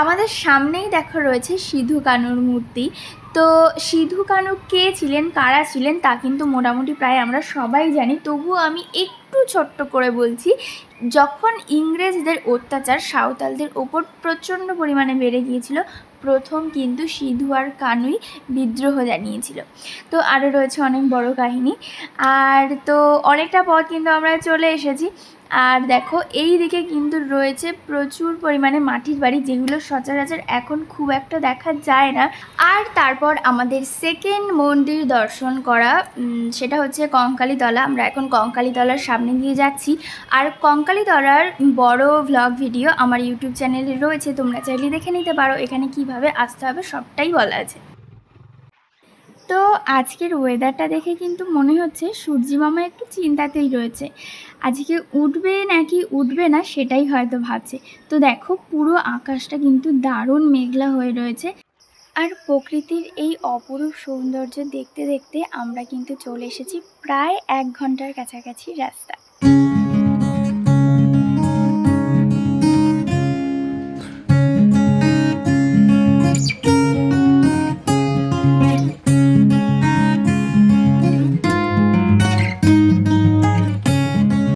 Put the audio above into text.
আমাদের সামনেই দেখো রয়েছে সিধু কানুর মূর্তি। তো সিধু কানু কে ছিলেন, কারা ছিলেন তা কিন্তু মোটামুটি প্রায় আমরা সবাই জানি, তবুও আমি একটু ছোট্ট করে বলছি। যখন ইংরেজদের অত্যাচার সাঁওতালদের ওপর প্রচণ্ড পরিমাণে বেড়ে গিয়েছিল, প্রথম কিন্তু সিধু আর কানুই বিদ্রোহ জানিয়েছিল। তো আরও রয়েছে অনেক বড় কাহিনী। আর তো অনেকটা পথ কিন্তু আমরা চলে এসেছি। আর দেখো এই দিকে কিন্তু রয়েছে প্রচুর পরিমাণে মাটির বাড়ি, যেগুলো সচরাচর এখন খুব একটা দেখা যায় না। আর তারপর আমাদের সেকেন্ড মন্দির দর্শন করা, সেটা হচ্ছে কঙ্কালীতলা। আমরা এখন কঙ্কালীতলার সামনে দিয়ে যাচ্ছি। আর কঙ্কালীতলার বড় ভ্লগ ভিডিও আমার ইউটিউব চ্যানেলে রয়েছে, তোমরা চাইলে দেখে নিতে পারো। এখানে কিভাবে আসতে হবে সবটাই বলা আছে। তো আজকের ওয়েদারটা দেখে কিন্তু মনে হচ্ছে সূর্যি মামা একটু চিন্তাতেই রয়েছে, আজকে উঠবে নাকি উঠবে না সেটাই হয়তো ভাবছে। তো দেখো পুরো আকাশটা কিন্তু দারুণ মেঘলা হয়ে রয়েছে। আর প্রকৃতির এই অপরূপ সৌন্দর্য দেখতে দেখতে আমরা কিন্তু চলে এসেছি প্রায় 1 ঘন্টার কাছাকাছি রাস্তা।